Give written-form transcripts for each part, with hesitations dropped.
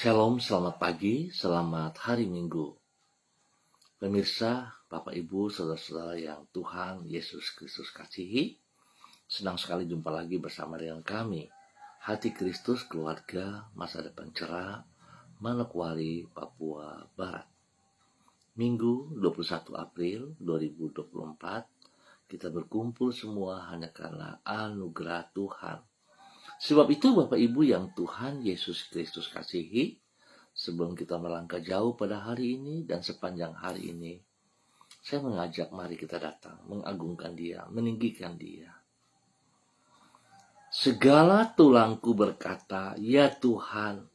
Shalom, selamat pagi, selamat hari Minggu. Pemirsa, Bapak Ibu, Saudara-saudara yang Tuhan Yesus Kristus kasihi, senang sekali jumpa lagi bersama dengan kami, Hati Kristus Keluarga Masa Depan Cerah, Manokwari, Papua Barat. Minggu 21 April 2024, kita berkumpul semua hanya karena anugerah Tuhan. Sebab itu Bapak Ibu yang Tuhan Yesus Kristus kasihi, sebelum kita melangkah jauh pada hari ini dan sepanjang hari ini, saya mengajak mari kita datang, mengagungkan Dia, meninggikan Dia. Segala tulangku berkata, ya Tuhan,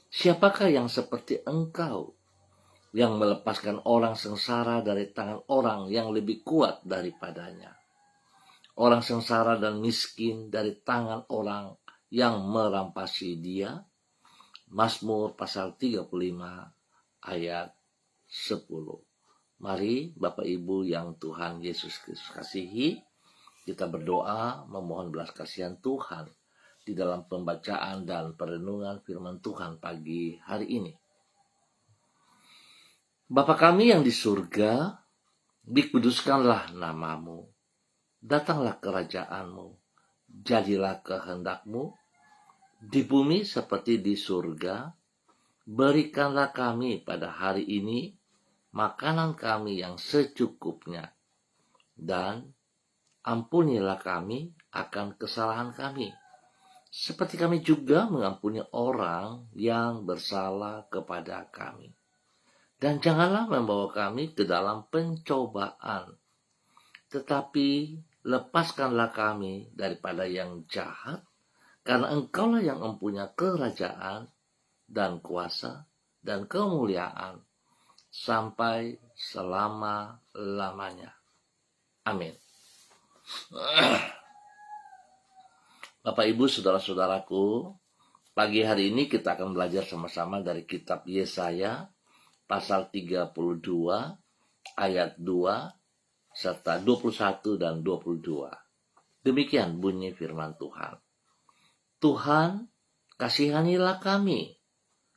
siapakah yang seperti Engkau, yang melepaskan orang sengsara dari tangan orang yang lebih kuat daripadanya, orang sengsara dan miskin dari tangan orang yang merampasi dia. Mazmur pasal 35 ayat 10. Mari Bapak Ibu yang Tuhan Yesus Kristus kasihi, kita berdoa memohon belas kasihan Tuhan di dalam pembacaan dan perenungan firman Tuhan pagi hari ini. Bapa kami yang di surga, dikuduskanlah namamu, datanglah kerajaanmu, jadilah kehendak-Mu di bumi seperti di surga. Berikanlah kami pada hari ini makanan kami yang secukupnya, dan ampunilah kami akan kesalahan kami, seperti kami juga mengampuni orang yang bersalah kepada kami. Dan janganlah membawa kami ke dalam pencobaan, tetapi lepaskanlah kami daripada yang jahat, karena Engkaulah yang mempunyai kerajaan dan kuasa dan kemuliaan sampai selama-lamanya. Amin. Bapak Ibu saudara-saudaraku, pagi hari ini kita akan belajar sama-sama dari kitab Yesaya pasal 32 ayat 2 serta 21 dan 22. Demikian bunyi firman Tuhan. Tuhan, kasihanilah kami,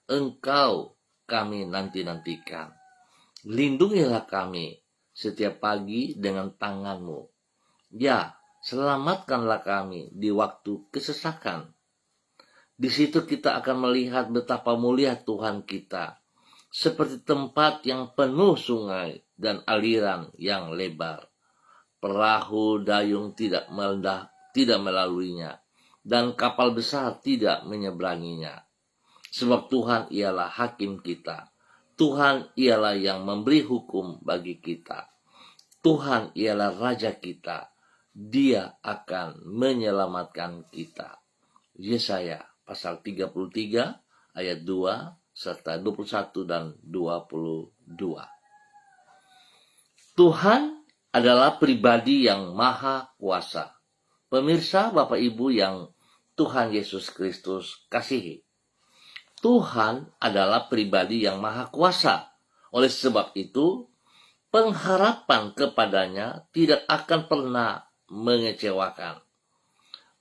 Engkau kami nanti-nantikan. Lindungilah kami setiap pagi dengan tangan-Mu. Ya, selamatkanlah kami di waktu kesesakan. Di situ kita akan melihat betapa mulia Tuhan kita, seperti tempat yang penuh sungai dan aliran yang lebar. Perahu dayung tidak melaluinya, dan kapal besar tidak menyeberanginya. Sebab Tuhan ialah hakim kita. Tuhan ialah yang memberi hukum bagi kita. Tuhan ialah Raja kita. Dia akan menyelamatkan kita. Yesaya pasal 33 ayat 2 serta 21 dan 22. Tuhan adalah pribadi yang maha kuasa. Pemirsa, Bapak Ibu yang Tuhan Yesus Kristus kasihi, Tuhan adalah pribadi yang maha kuasa. Oleh sebab itu, pengharapan kepadanya tidak akan pernah mengecewakan.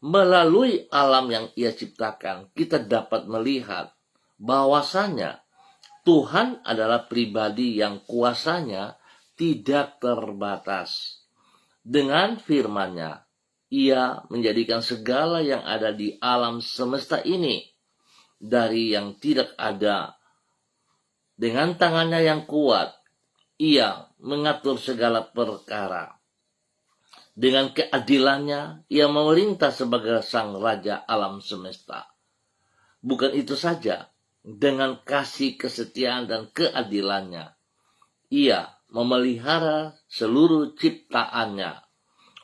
Melalui alam yang Ia ciptakan, kita dapat melihat bahwasanya Tuhan adalah pribadi yang kuasanya tidak terbatas. Dengan firman-Nya, Ia menjadikan segala yang ada di alam semesta ini dari yang tidak ada. Dengan tangan-Nya yang kuat, Ia mengatur segala perkara. Dengan keadilan-Nya, Ia memerintah sebagai sang Raja alam semesta. Bukan itu saja, dengan kasih, kesetiaan, dan keadilan-Nya, Ia memelihara seluruh ciptaannya.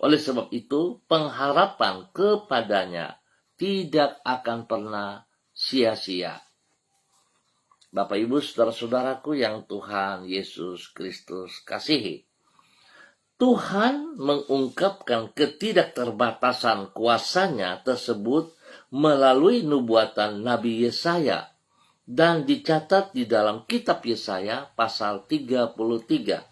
Oleh sebab itu, pengharapan kepadanya tidak akan pernah sia-sia. Bapak Ibu saudara-saudaraku yang Tuhan Yesus Kristus kasihi, Tuhan mengungkapkan ketidakterbatasan kuasanya tersebut melalui nubuatan Nabi Yesaya, dan dicatat di dalam kitab Yesaya pasal 33.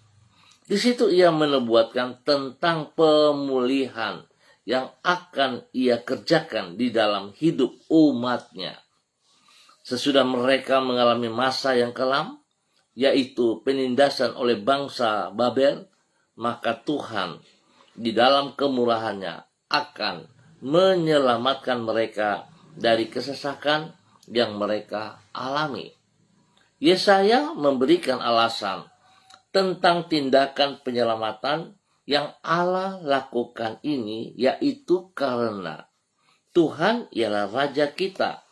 Di situ Ia menubuatkan tentang pemulihan yang akan Ia kerjakan di dalam hidup umat-Nya. Sesudah mereka mengalami masa yang kelam, yaitu penindasan oleh bangsa Babel, maka Tuhan di dalam kemurahannya akan menyelamatkan mereka dari kesesakan yang mereka alami. Yesaya memberikan alasan tentang tindakan penyelamatan yang Allah lakukan ini, yaitu karena Tuhan ialah Raja kita.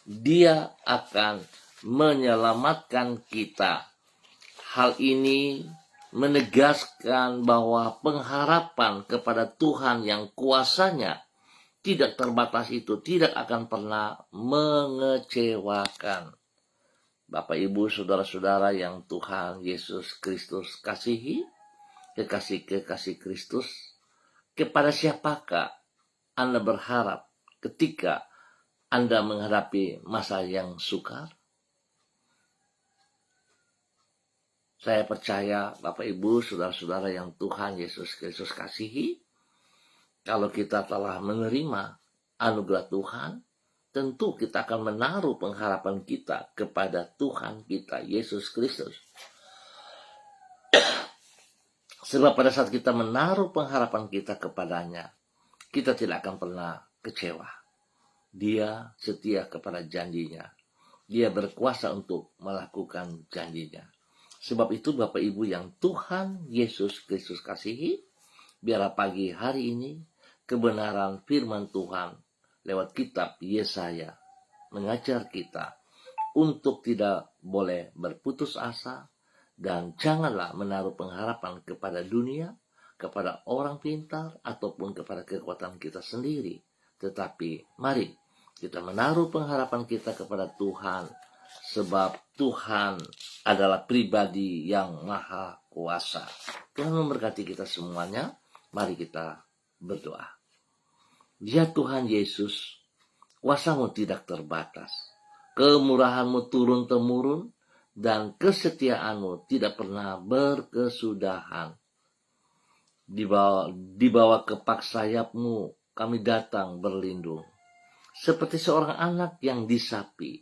Dia akan menyelamatkan kita. Hal ini menegaskan bahwa pengharapan kepada Tuhan yang kuasanya tidak terbatas itu tidak akan pernah mengecewakan. Bapak, Ibu, saudara-saudara yang Tuhan Yesus Kristus kasihi, kekasih-kekasih Kristus, kepada siapakah Anda berharap ketika Anda menghadapi masa yang sukar? Saya percaya, Bapak, Ibu, saudara-saudara yang Tuhan Yesus Kristus kasihi, kalau kita telah menerima anugerah Tuhan, tentu kita akan menaruh pengharapan kita kepada Tuhan kita, Yesus Kristus. Sebab pada saat kita menaruh pengharapan kita kepadanya, kita tidak akan pernah kecewa. Dia setia kepada janjinya. Dia berkuasa untuk melakukan janjinya. Sebab itu Bapak Ibu yang Tuhan Yesus Kristus kasihi, biarlah pagi hari ini kebenaran firman Tuhan lewat kitab Yesaya mengajar kita untuk tidak boleh berputus asa dan janganlah menaruh pengharapan kepada dunia, kepada orang pintar, ataupun kepada kekuatan kita sendiri. Tetapi mari kita menaruh pengharapan kita kepada Tuhan, sebab Tuhan adalah pribadi yang maha kuasa. Tuhan memberkati kita semuanya. Mari kita berdoa. Ya Tuhan Yesus, kuasa-Mu tidak terbatas. Kemurahan-Mu turun-temurun dan kesetiaan-Mu tidak pernah berkesudahan. Di bawah kepak sayap-Mu kami datang berlindung. Seperti seorang anak yang disapi,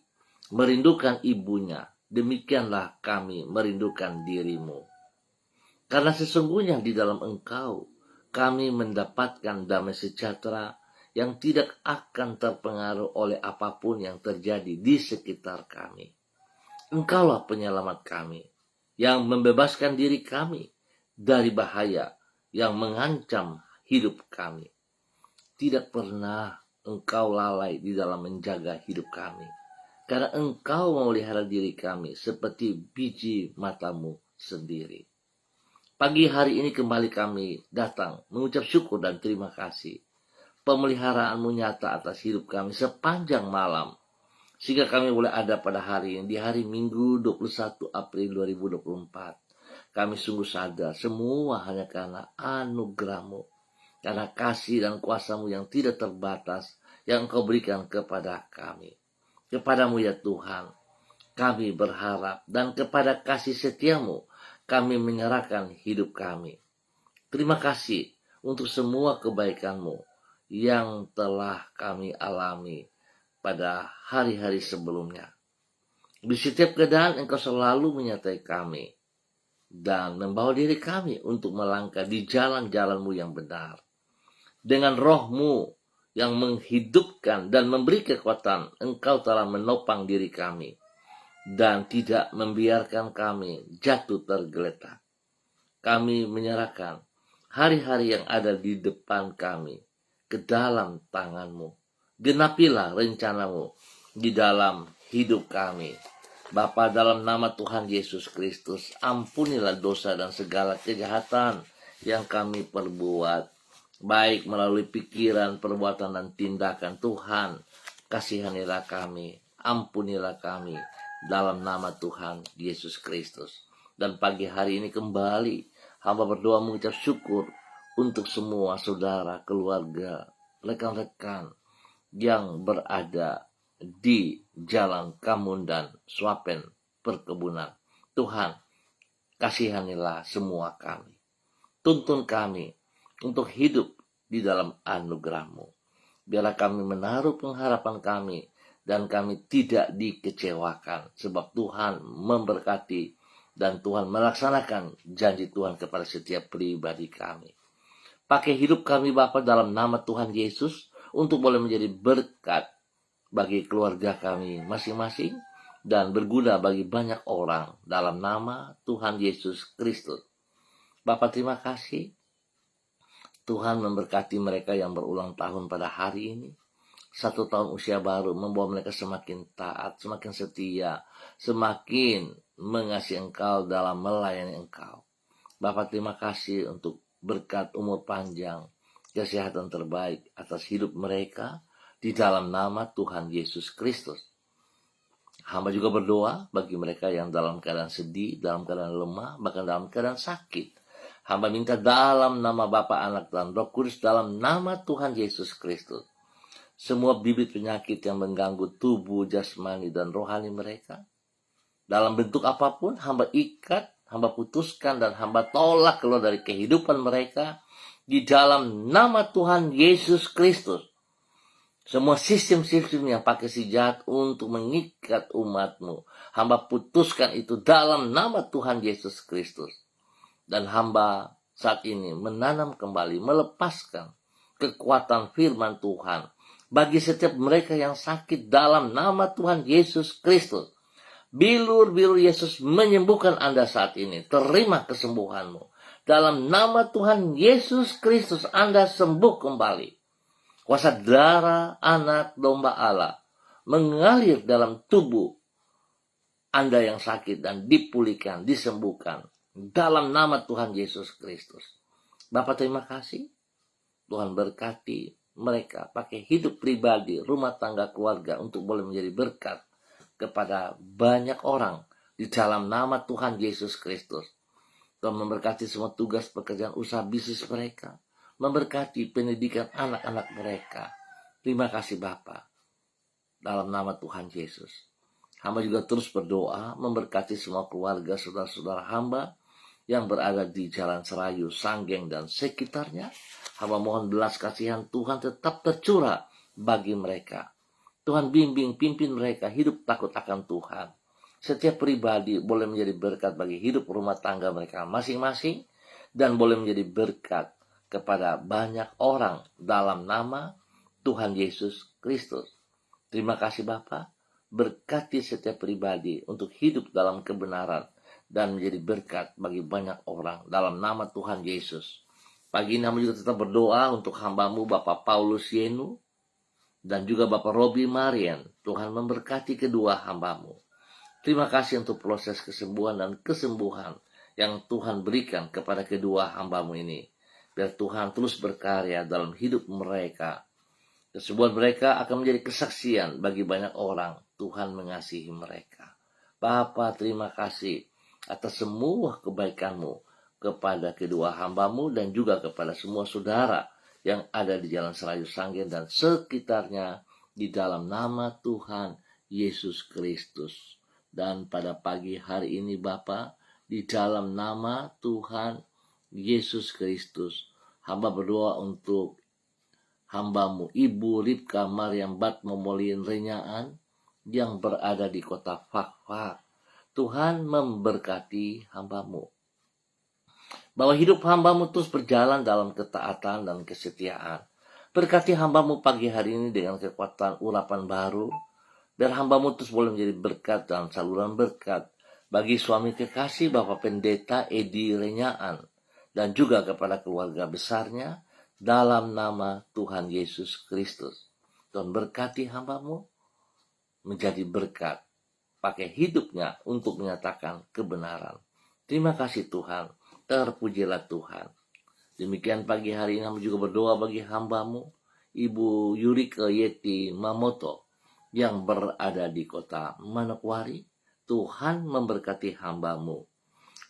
merindukan ibunya, demikianlah kami merindukan diri-Mu. Karena sesungguhnya di dalam Engkau, kami mendapatkan damai sejahtera yang tidak akan terpengaruh oleh apapun yang terjadi di sekitar kami. Engkaulah penyelamat kami, yang membebaskan diri kami dari bahaya yang mengancam hidup kami. Tidak pernah Engkau lalai di dalam menjaga hidup kami, karena Engkau memelihara diri kami seperti biji matamu sendiri. Pagi hari ini kembali kami datang mengucap syukur dan terima kasih. Pemeliharaan-Mu nyata atas hidup kami sepanjang malam, sehingga kami boleh ada pada hari ini, di hari Minggu 21 April 2024. Kami sungguh sadar semua hanya karena anugerah-Mu, karena kasih dan kuasa-Mu yang tidak terbatas yang Engkau berikan kepada kami. Kepadamu ya Tuhan, kami berharap, dan kepada kasih setia-Mu kami menyerahkan hidup kami. Terima kasih untuk semua kebaikan-Mu yang telah kami alami pada hari-hari sebelumnya. Di setiap keadaan Engkau selalu menyertai kami dan membawa diri kami untuk melangkah di jalan-jalan-Mu yang benar. Dengan Roh-Mu yang menghidupkan dan memberi kekuatan, Engkau telah menopang diri kami dan tidak membiarkan kami jatuh tergeletak. Kami menyerahkan hari-hari yang ada di depan kami ke dalam tangan-Mu. Genapilah rencana-Mu di dalam hidup kami. Bapa, dalam nama Tuhan Yesus Kristus, ampunilah dosa dan segala kejahatan yang kami perbuat, baik melalui pikiran, perbuatan, dan tindakan. Tuhan, kasihanilah kami, ampunilah kami, dalam nama Tuhan Yesus Kristus. Dan pagi hari ini kembali hamba berdoa mengucap syukur untuk semua saudara, keluarga, rekan-rekan yang berada di Jalan Kamundan, Swapen, Perkebunan. Tuhan, kasihanilah semua kami. Tuntun kami untuk hidup di dalam anugerah-Mu. Biarlah kami menaruh pengharapan kami dan kami tidak dikecewakan, sebab Tuhan memberkati dan Tuhan melaksanakan janji Tuhan kepada setiap pribadi kami. Pakai hidup kami Bapa dalam nama Tuhan Yesus untuk boleh menjadi berkat bagi keluarga kami masing-masing dan berguna bagi banyak orang dalam nama Tuhan Yesus Kristus. Bapa, terima kasih. Tuhan memberkati mereka yang berulang tahun pada hari ini. 1 tahun usia baru membawa mereka semakin taat, semakin setia, semakin mengasihi Engkau dalam melayani Engkau. Bapa, terima kasih untuk berkat umur panjang, kesehatan terbaik atas hidup mereka di dalam nama Tuhan Yesus Kristus. Hamba juga berdoa bagi mereka yang dalam keadaan sedih, dalam keadaan lemah, bahkan dalam keadaan sakit. Hamba minta dalam nama Bapa, Anak, dan Roh Kudus, dalam nama Tuhan Yesus Kristus, semua bibit penyakit yang mengganggu tubuh, jasmani, dan rohani mereka, dalam bentuk apapun, hamba ikat, hamba putuskan, dan hamba tolak keluar dari kehidupan mereka di dalam nama Tuhan Yesus Kristus. Semua sistem-sistem yang pakai si jahat untuk mengikat umatmu, hamba putuskan itu dalam nama Tuhan Yesus Kristus. Dan hamba saat ini menanam kembali, melepaskan kekuatan firman Tuhan bagi setiap mereka yang sakit dalam nama Tuhan Yesus Kristus. Bilur-bilur Yesus menyembuhkan Anda saat ini. Terima kesembuhanmu. Dalam nama Tuhan Yesus Kristus, Anda sembuh kembali. Kuasa darah anak domba Allah mengalir dalam tubuh Anda yang sakit dan dipulihkan, disembuhkan. Dalam nama Tuhan Yesus Kristus. Bapak, terima kasih. Tuhan berkati mereka pakai hidup pribadi, rumah tangga, keluarga untuk boleh menjadi berkat kepada banyak orang di dalam nama Tuhan Yesus Kristus. Tuhan memberkati semua tugas pekerjaan usaha bisnis mereka, memberkati pendidikan anak-anak mereka. Terima kasih Bapa, dalam nama Tuhan Yesus. Hamba juga terus berdoa memberkati semua keluarga saudara-saudara hamba yang berada di Jalan Serayu, Sanggeng, dan sekitarnya. Hamba mohon belas kasihan Tuhan tetap tercurah bagi mereka. Tuhan bimbing, pimpin mereka hidup takut akan Tuhan. Setiap pribadi boleh menjadi berkat bagi hidup rumah tangga mereka masing-masing, dan boleh menjadi berkat kepada banyak orang dalam nama Tuhan Yesus Kristus. Terima kasih Bapa, berkati setiap pribadi untuk hidup dalam kebenaran dan menjadi berkat bagi banyak orang dalam nama Tuhan Yesus. Pagi ini hamba juga tetap berdoa untuk hambamu Bapak Paulus Yenu dan juga Bapak Robi Marian. Tuhan memberkati kedua hambamu. Terima kasih untuk proses kesembuhan dan kesembuhan yang Tuhan berikan kepada kedua hambamu ini. Biar Tuhan terus berkarya dalam hidup mereka. Kesembuhan mereka akan menjadi kesaksian bagi banyak orang. Tuhan mengasihi mereka. Bapa, terima kasih atas semua kebaikanmu kepada kedua hambamu dan juga kepada semua saudara yang ada di Jalan Serayu Sanggeng dan sekitarnya di dalam nama Tuhan Yesus Kristus. Dan pada pagi hari ini Bapa, di dalam nama Tuhan Yesus Kristus, hamba berdoa untuk hambamu Ibu Ripka Mariam Batmomolin Renyaan yang berada di kota Fakfak. Tuhan memberkati hambamu. Bahwa hidup hambamu terus berjalan dalam ketaatan dan kesetiaan. Berkati hambamu pagi hari ini dengan kekuatan urapan baru. Biar hambamu terus boleh menjadi berkat dalam saluran berkat. Bagi suami kekasih Bapak Pendeta Edi Renyaan. Dan juga kepada keluarga besarnya. Dalam nama Tuhan Yesus Kristus. Tuhan berkati hambamu menjadi berkat. Pakai hidupnya untuk menyatakan kebenaran. Terima kasih Tuhan. Terpujilah Tuhan. Demikian pagi hari ini hamba juga berdoa bagi hambamu Ibu Yurika Yeti Mamoto yang berada di kota Manokwari. Tuhan memberkati hambamu.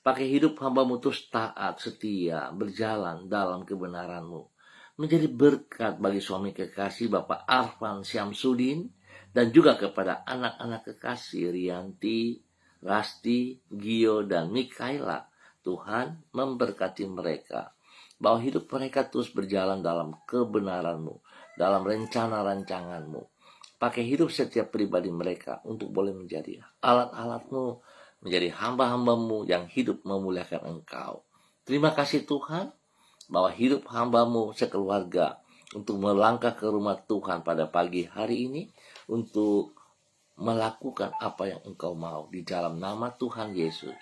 Pakai hidup hambamu terus taat, setia, berjalan dalam kebenaranmu. Menjadi berkat bagi suami kekasih Bapak Arfan Syamsuddin dan juga kepada anak-anak kekasih Rianti, Rasti, Gio, dan Mikaela. Tuhan memberkati mereka. Bahwa hidup mereka terus berjalan dalam kebenaranmu, dalam rencana-rancanganmu. Pakai hidup setiap pribadi mereka untuk boleh menjadi alat-alat-Mu, menjadi hamba-hamba-Mu yang hidup memuliakan Engkau. Terima kasih Tuhan, bahwa hidup hamba-Mu sekeluarga untuk melangkah ke rumah Tuhan pada pagi hari ini, untuk melakukan apa yang Engkau mau di dalam nama Tuhan Yesus.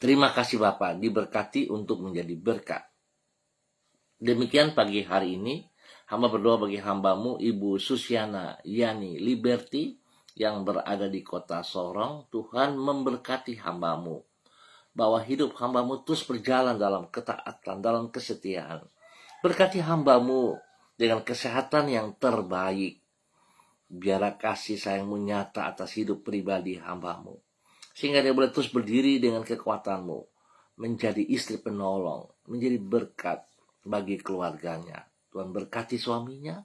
Terima kasih Bapa, diberkati untuk menjadi berkat. Demikian pagi hari ini, hamba berdoa bagi hamba-Mu Ibu Susiana Yani Liberty yang berada di kota Sorong. Tuhan memberkati hamba-Mu, bahwa hidup hamba-Mu terus berjalan dalam ketaatan, dalam kesetiaan. Berkati hamba-Mu dengan kesehatan yang terbaik. Biarlah kasih sayang-Mu nyata atas hidup pribadi hamba-Mu, sehingga dia boleh terus berdiri dengan kekuatan-Mu, menjadi istri penolong, menjadi berkat bagi keluarganya. Tuhan berkati suaminya,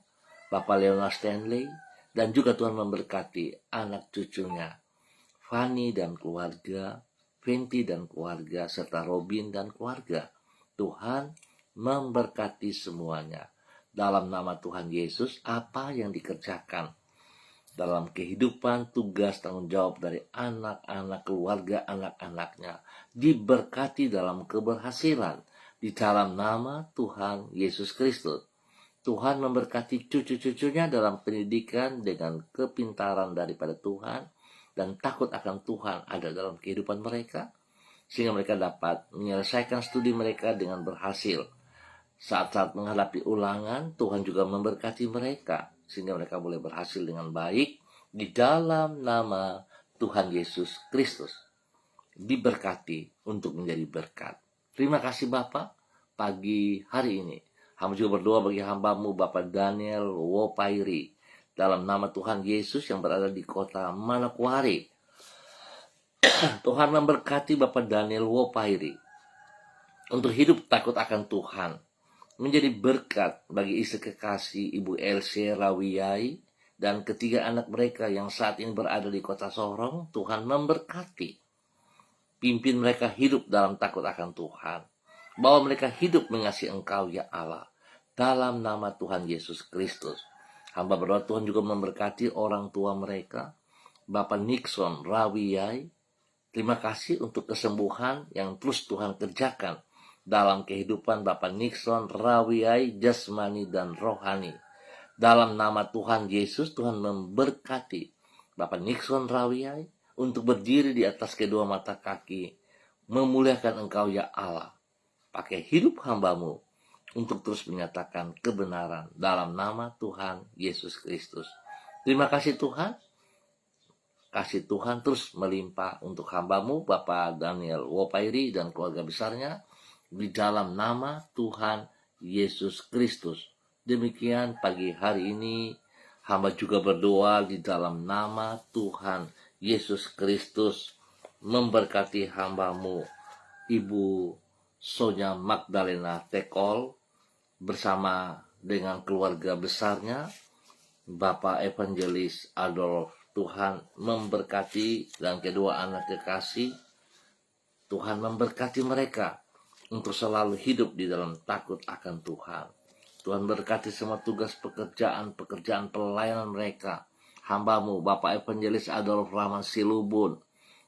Bapak Leonard Stanley, dan juga Tuhan memberkati anak cucunya, Fanny dan keluarga, Fenty dan keluarga, serta Robin dan keluarga. Tuhan memberkati semuanya. Dalam nama Tuhan Yesus, apa yang dikerjakan dalam kehidupan, tugas, tanggung jawab dari anak-anak, keluarga anak-anaknya, diberkati dalam keberhasilan di dalam nama Tuhan Yesus Kristus. Tuhan memberkati cucu-cucunya dalam pendidikan dengan kepintaran daripada Tuhan, dan takut akan Tuhan ada dalam kehidupan mereka, sehingga mereka dapat menyelesaikan studi mereka dengan berhasil. Saat-saat menghadapi ulangan, Tuhan juga memberkati mereka, sehingga mereka boleh berhasil dengan baik di dalam nama Tuhan Yesus Kristus. Diberkati untuk menjadi berkat. Terima kasih Bapak, pagi hari ini hamba juga berdoa bagi hamba-Mu Bapak Daniel Wopairi, dalam nama Tuhan Yesus yang berada di kota Manokwari. Tuhan memberkati Bapak Daniel Wopairi untuk hidup takut akan Tuhan, menjadi berkat bagi istri kekasih Ibu Elsie Rawiyai dan ketiga anak mereka yang saat ini berada di kota Sorong. Tuhan memberkati, pimpin mereka hidup dalam takut akan Tuhan, bahwa mereka hidup mengasihi Engkau ya Allah, dalam nama Tuhan Yesus Kristus. Hamba berdoa Tuhan juga memberkati orang tua mereka, Bapak Nixon Rawiyai. Terima kasih untuk kesembuhan yang terus Tuhan kerjakan dalam kehidupan Bapak Nixon Rawiyai, jasmani dan rohani. Dalam nama Tuhan Yesus, Tuhan memberkati Bapak Nixon Rawiyai untuk berdiri di atas kedua mata kaki, memuliakan Engkau ya Allah. Pakai hidup hamba-Mu untuk terus menyatakan kebenaran dalam nama Tuhan Yesus Kristus. Terima kasih Tuhan. Kasih Tuhan terus melimpah untuk hamba-Mu Bapak Daniel Wopairi dan keluarga besarnya, di dalam nama Tuhan Yesus Kristus. Demikian pagi hari ini hamba juga berdoa di dalam nama Tuhan Yesus Kristus, memberkati hamba-Mu Ibu Sonya Magdalena Tekol bersama dengan keluarga besarnya, Bapak Evangelis Adolf. Tuhan memberkati dan kedua anak kekasih. Tuhan memberkati mereka untuk selalu hidup di dalam takut akan Tuhan. Tuhan berkati semua tugas pekerjaan pelayanan mereka. Hamba-Mu Bapak Evangelis Adolf Rahman Silubun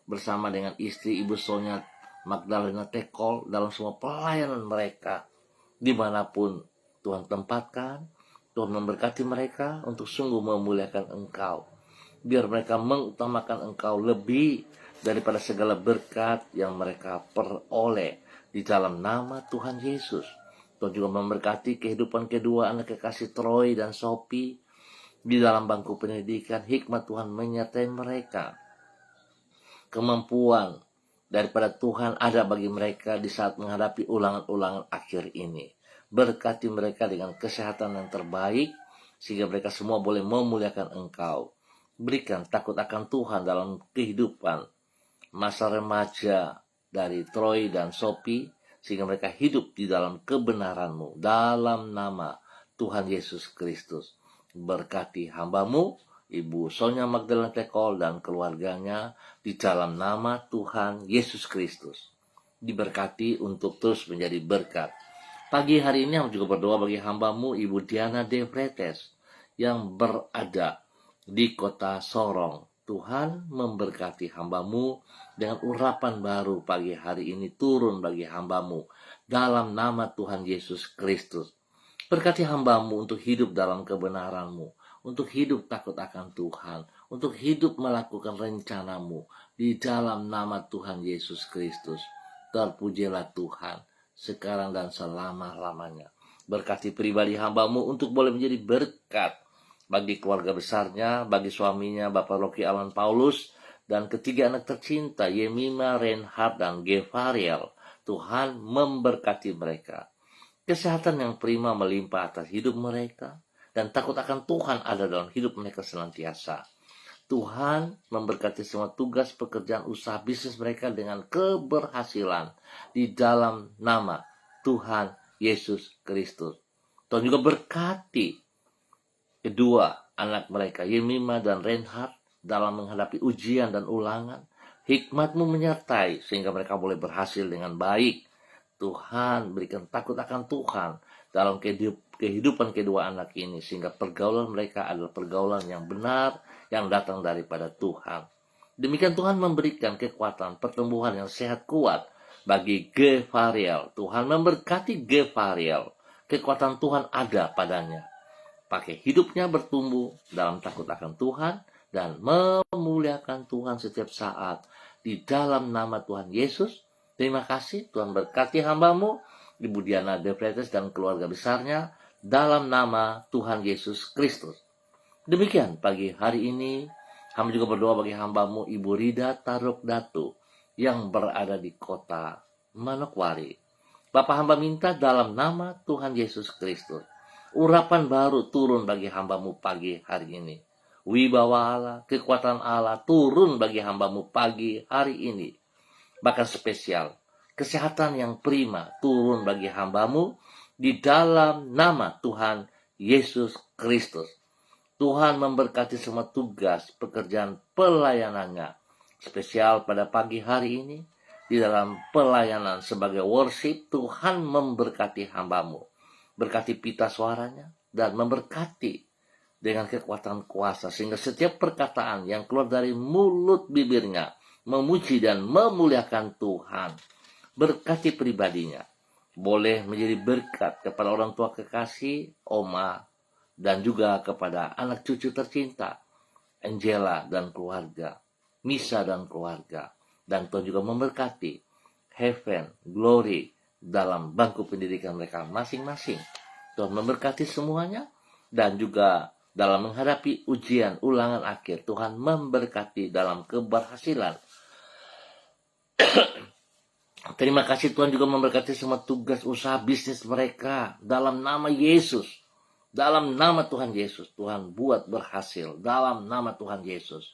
bersama dengan istri Ibu Sonya Magdalena Tekol dalam semua pelayanan mereka, dimanapun Tuhan tempatkan. Tuhan memberkati mereka untuk sungguh memuliakan Engkau. Biar mereka mengutamakan Engkau lebih daripada segala berkat yang mereka peroleh di dalam nama Tuhan Yesus. Tuhan juga memberkati kehidupan kedua anak kekasih Troy dan Sophie di dalam bangku pendidikan. Hikmat Tuhan menyertai mereka. Kemampuan daripada Tuhan ada bagi mereka di saat menghadapi ulangan-ulangan akhir ini. Berkati mereka dengan kesehatan yang terbaik, sehingga mereka semua boleh memuliakan Engkau. Berikan takut akan Tuhan dalam kehidupan masa remaja dari Troy dan Sophie, sehingga mereka hidup di dalam kebenaran-Mu. Dalam nama Tuhan Yesus Kristus, berkati hamba-Mu Ibu Sonya Magdalena Tekol dan keluarganya di dalam nama Tuhan Yesus Kristus. Diberkati untuk terus menjadi berkat. Pagi hari ini aku juga berdoa bagi hamba-Mu Ibu Diana De Vretes yang berada di kota Sorong. Tuhan memberkati hamba-Mu dengan urapan baru pagi hari ini turun bagi hamba-Mu dalam nama Tuhan Yesus Kristus. Berkati hamba-Mu untuk hidup dalam kebenaran-Mu, untuk hidup takut akan Tuhan, untuk hidup melakukan rencana-Mu di dalam nama Tuhan Yesus Kristus. Terpujilah Tuhan sekarang dan selama-lamanya. Berkati pribadi hamba-Mu untuk boleh menjadi berkat bagi keluarga besarnya, bagi suaminya Bapak Rocky Alan Paulus, dan ketiga anak tercinta Yemima, Reinhard, dan Gevariel. Tuhan memberkati mereka. Kesehatan yang prima melimpah atas hidup mereka, dan takut akan Tuhan ada dalam hidup mereka senantiasa. Tuhan memberkati semua tugas pekerjaan usaha bisnis mereka dengan keberhasilan di dalam nama Tuhan Yesus Kristus. Tuhan juga berkati kedua anak mereka, Yemima dan Reinhard, dalam menghadapi ujian dan ulangan. Hikmat-Mu menyertai sehingga mereka boleh berhasil dengan baik. Tuhan berikan takut akan Tuhan dalam kehidupan kedua anak ini, sehingga pergaulan mereka adalah pergaulan yang benar, yang datang daripada Tuhan. Demikian Tuhan memberikan kekuatan pertumbuhan yang sehat kuat bagi Gevariel. Tuhan memberkati Gevariel. Kekuatan Tuhan ada padanya. Pakai hidupnya bertumbuh dalam takut akan Tuhan dan memuliakan Tuhan setiap saat di dalam nama Tuhan Yesus. Terima kasih, Tuhan berkati hamba-Mu Ibu Diana De Freitas dan keluarga besarnya dalam nama Tuhan Yesus Kristus. Demikian pagi hari ini hamba juga berdoa bagi hamba-Mu Ibu Rida Taruk Datu yang berada di kota Manokwari. Bapak hamba minta dalam nama Tuhan Yesus Kristus, urapan baru turun bagi hamba-Mu pagi hari ini. Wibawa Allah, kekuatan Allah turun bagi hamba-Mu pagi hari ini. Bahkan spesial, kesehatan yang prima turun bagi hamba-Mu di dalam nama Tuhan Yesus Kristus. Tuhan memberkati semua tugas pekerjaan pelayanannya. Spesial pada pagi hari ini, di dalam pelayanan sebagai worship, Tuhan memberkati hamba-Mu. Berkati pita suaranya dan memberkati dengan kekuatan kuasa, sehingga setiap perkataan yang keluar dari mulut bibirnya memuji dan memuliakan Tuhan. Berkati pribadinya, boleh menjadi berkat kepada orang tua kekasih, oma, dan juga kepada anak cucu tercinta, Angela dan keluarga, Misa dan keluarga. Dan Tuhan juga memberkati Heaven, Glory dalam bangku pendidikan mereka masing-masing. Tuhan memberkati semuanya, dan juga dalam menghadapi ujian ulangan akhir, Tuhan memberkati dalam keberhasilan. Terima kasih, Tuhan juga memberkati semua tugas usaha bisnis mereka dalam nama Yesus. Dalam nama Tuhan Yesus, Tuhan buat berhasil dalam nama Tuhan Yesus.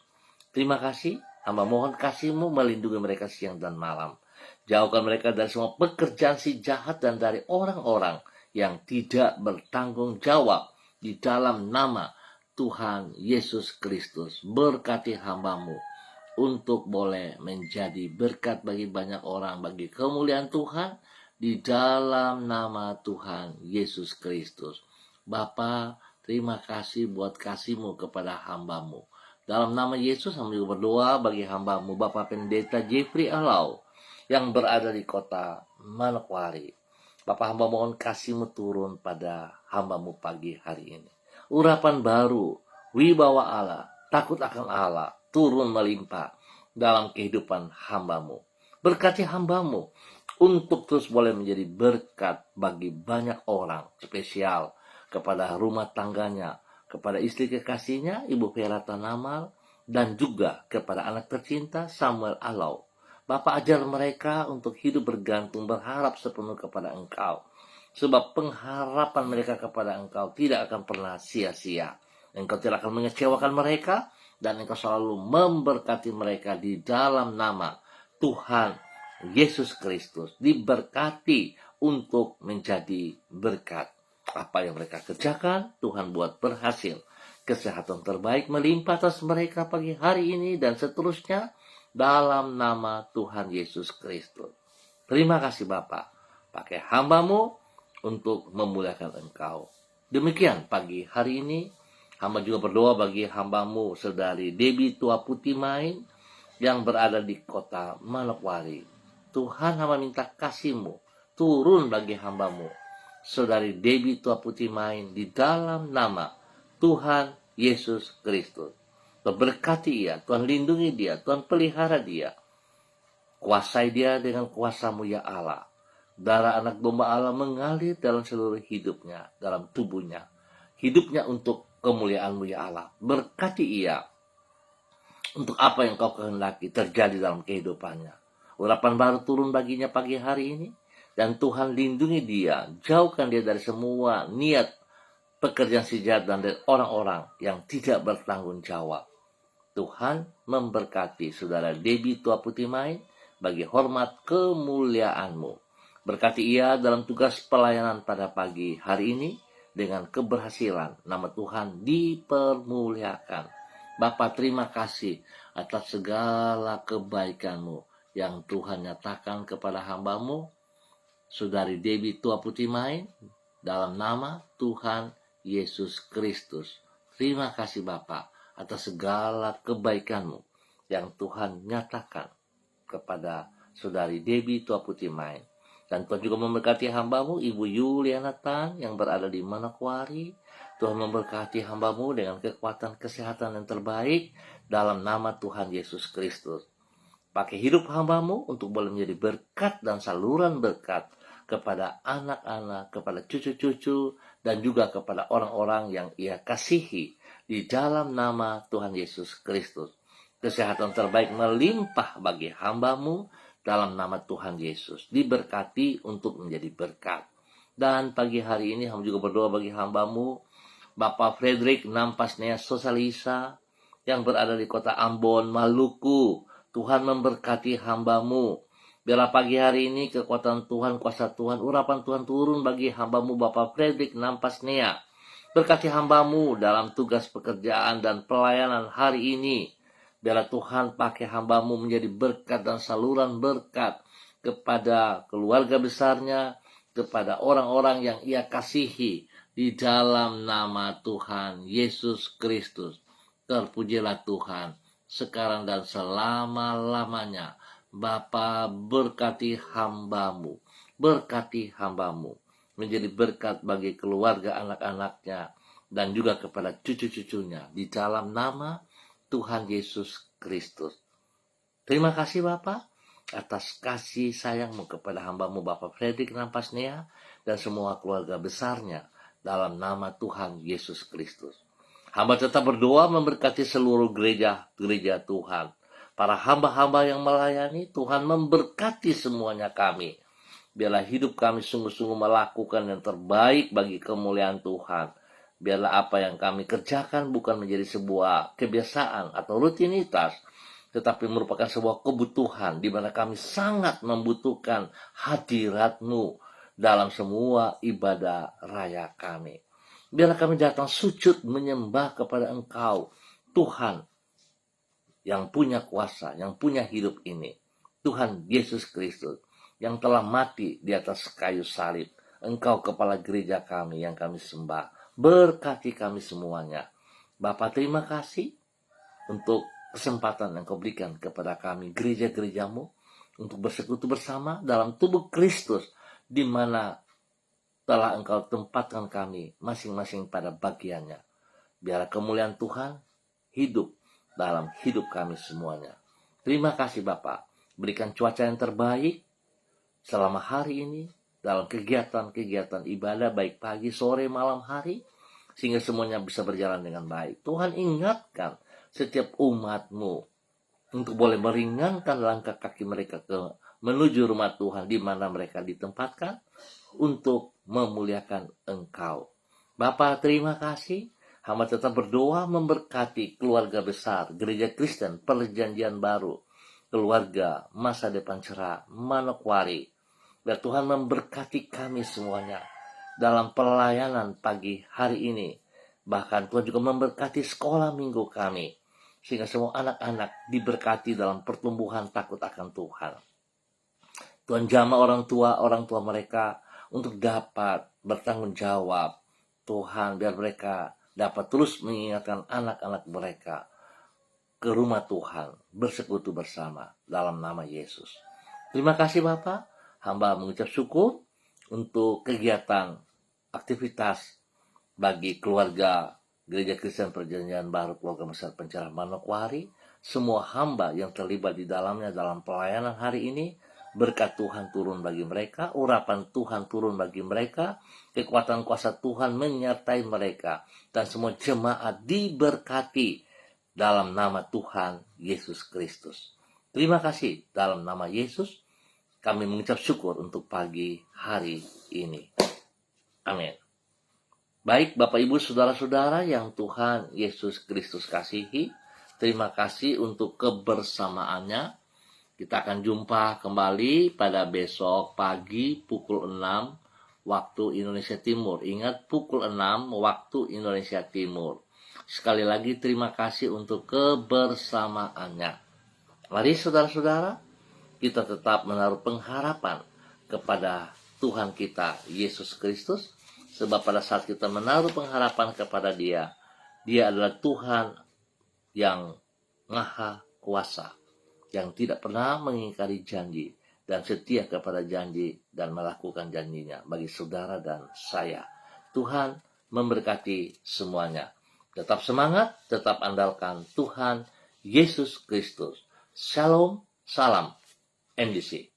Terima kasih, hamba mohon kasih-Mu melindungi mereka siang dan malam. Jauhkan mereka dari semua pekerjaan si jahat dan dari orang-orang yang tidak bertanggung jawab di dalam nama Tuhan Yesus Kristus. Berkati hamba-Mu untuk boleh menjadi berkat bagi banyak orang, bagi kemuliaan Tuhan di dalam nama Tuhan Yesus Kristus. Bapa, terima kasih buat kasih-Mu kepada hamba-Mu. Dalam nama Yesus, hamba juga berdoa bagi hamba-Mu Bapak Pendeta Jeffrey Alau yang berada di kota Manokwari. Bapak, hamba mohon kasih-Mu turun pada hamba-Mu pagi hari ini. Urapan baru, wibawa Allah, takut akan Allah, turun melimpah dalam kehidupan hamba-Mu. Berkati hamba-Mu untuk terus boleh menjadi berkat bagi banyak orang, spesial kepada rumah tangganya, kepada istri kekasihnya, Ibu Vera Tanamal, dan juga kepada anak tercinta Samuel Alau. Bapak, ajar mereka untuk hidup bergantung, berharap sepenuh kepada Engkau. Sebab pengharapan mereka kepada Engkau tidak akan pernah sia-sia. Engkau tidak akan mengecewakan mereka, dan Engkau selalu memberkati mereka di dalam nama Tuhan Yesus Kristus. Diberkati untuk menjadi berkat. Apa yang mereka kerjakan, Tuhan buat berhasil. Kesehatan terbaik melimpah atas mereka pagi hari ini dan seterusnya dalam nama Tuhan Yesus Kristus. Terima kasih Bapa, pakai hamba-Mu untuk memuliakan Engkau. Demikian pagi hari ini, Hamba juga berdoa bagi hambamu, saudari Debbie Tua Putih Main, yang berada di kota Manokwari. Tuhan, hamba minta kasih-Mu turun bagi hambamu, saudari Debbie Tua Putih Main, di dalam nama Tuhan Yesus Kristus. Tuhan berkati ia, Tuhan lindungi dia, Tuhan pelihara dia. Kuasai dia dengan kuasa-Mu ya Allah. Darah anak domba Allah mengalir dalam seluruh hidupnya, dalam tubuhnya. Hidupnya untuk kemuliaan-Mu ya Allah. Berkati ia untuk apa yang Kau kehendaki terjadi dalam kehidupannya. Urapan baru turun baginya pagi hari ini. Dan Tuhan lindungi dia, jauhkan dia dari semua niat pekerjaan si jahat dan dari orang-orang yang tidak bertanggung jawab. Tuhan memberkati saudara Debbie Tua Putih Main bagi hormat kemuliaan-Mu. Berkati ia dalam tugas pelayanan pada pagi hari ini dengan keberhasilan. Nama Tuhan dipermuliakan. Bapa, terima kasih atas segala kebaikan-Mu yang Tuhan nyatakan kepada hamba-Mu, saudari Debbie Tua Putih Main, dalam nama Tuhan Yesus Kristus. Terima kasih Bapa atas segala kebaikan-Mu yang Tuhan nyatakan kepada saudari Debbie Tua Putih Main. Dan Tuhan juga memberkati hamba-Mu, Ibu Yuliana Tan, yang berada di Manokwari. Tuhan memberkati hamba-Mu dengan kekuatan kesehatan yang terbaik dalam nama Tuhan Yesus Kristus. Pakai hidup hamba-Mu untuk boleh menjadi berkat dan saluran berkat kepada anak-anak, kepada cucu-cucu, dan juga kepada orang-orang yang ia kasihi di dalam nama Tuhan Yesus Kristus. Kesehatan terbaik melimpah bagi hamba-Mu dalam nama Tuhan Yesus. Diberkati untuk menjadi berkat. Dan pagi hari ini hamba juga berdoa bagi hamba-Mu, Bapak Frederick Nampasnea Sosalisa, yang berada di kota Ambon, Maluku. Tuhan memberkati hamba-Mu. Biarlah pagi hari ini kekuatan Tuhan, kuasa Tuhan, urapan Tuhan turun bagi hamba-Mu Bapak Frederick Nampasnea. Berkati hamba-Mu dalam tugas pekerjaan dan pelayanan hari ini. Biarlah Tuhan pakai hamba-Mu menjadi berkat dan saluran berkat kepada keluarga besarnya, kepada orang-orang yang ia kasihi di dalam nama Tuhan Yesus Kristus. Terpujilah Tuhan sekarang dan selama-lamanya. Bapa, berkati hamba-Mu, berkati hamba-Mu menjadi berkat bagi keluarga anak-anaknya dan juga kepada cucu-cucunya di dalam nama Tuhan Yesus Kristus. Terima kasih Bapa atas kasih sayang-Mu kepada hamba-Mu Bapak Frederick Nampasnea dan semua keluarga besarnya dalam nama Tuhan Yesus Kristus. Hamba tetap berdoa memberkati seluruh gereja Tuhan. Para hamba-hamba yang melayani, Tuhan memberkati semuanya kami. Biarlah hidup kami sungguh-sungguh melakukan yang terbaik bagi kemuliaan Tuhan. Biarlah apa yang kami kerjakan bukan menjadi sebuah kebiasaan atau rutinitas, tetapi merupakan sebuah kebutuhan di mana kami sangat membutuhkan hadirat-Mu dalam semua ibadah raya kami. Biarlah kami datang sujud menyembah kepada Engkau, Tuhan yang punya kuasa, yang punya hidup ini. Tuhan Yesus Kristus yang telah mati di atas kayu salib. Engkau kepala gereja kami yang kami sembah. Berkati kami semuanya. Bapa, terima kasih untuk kesempatan yang Kau berikan kepada kami, gereja-gereja-Mu, untuk bersekutu bersama dalam tubuh Kristus, di mana telah Engkau tempatkan kami masing-masing pada bagiannya. Biarlah kemuliaan Tuhan hidup dalam hidup kami semuanya. Terima kasih Bapa. Berikan cuaca yang terbaik selama hari ini, dalam kegiatan-kegiatan ibadah baik pagi, sore, malam hari, sehingga semuanya bisa berjalan dengan baik. Tuhan ingatkan setiap umat-Mu untuk boleh meringankan langkah kaki mereka menuju rumah Tuhan di mana mereka ditempatkan untuk memuliakan Engkau. Bapa, terima kasih. Hamba tetap berdoa memberkati keluarga besar Gereja Kristen Perjanjian Baru, keluarga masa depan cerah Manokwari. Biar Tuhan memberkati kami semuanya dalam pelayanan pagi hari ini. Bahkan Tuhan juga memberkati sekolah minggu kami, sehingga semua anak-anak diberkati dalam pertumbuhan takut akan Tuhan. Tuhan jamah orang tua mereka untuk dapat bertanggung jawab. Tuhan, biar mereka dapat terus mengingatkan anak-anak mereka ke rumah Tuhan, bersekutu bersama dalam nama Yesus. Terima kasih Bapak, hamba mengucap syukur untuk kegiatan aktivitas bagi keluarga Gereja Kristen Perjanjian Baru Keluarga Besar Pencerahan Manokwari, semua hamba yang terlibat di dalamnya dalam pelayanan hari ini, berkat Tuhan turun bagi mereka, urapan Tuhan turun bagi mereka, kekuatan kuasa Tuhan menyertai mereka, dan semua jemaat diberkati dalam nama Tuhan Yesus Kristus. Terima kasih dalam nama Yesus, kami mengucap syukur untuk pagi hari ini. Amin. Baik Bapak Ibu Saudara-saudara yang Tuhan Yesus Kristus kasihi, terima kasih untuk kebersamaannya. Kita akan jumpa kembali pada besok pagi pukul 6 waktu Indonesia Timur. Ingat, pukul 6 waktu Indonesia Timur. Sekali lagi terima kasih untuk kebersamaannya. Mari saudara-saudara, kita tetap menaruh pengharapan kepada Tuhan kita Yesus Kristus. Sebab pada saat kita menaruh pengharapan kepada Dia, Dia adalah Tuhan yang Maha Kuasa, yang tidak pernah mengingkari janji dan setia kepada janji dan melakukan janjinya bagi saudara dan saya. Tuhan memberkati semuanya. Tetap semangat, tetap andalkan Tuhan Yesus Kristus. Shalom, salam, MDC.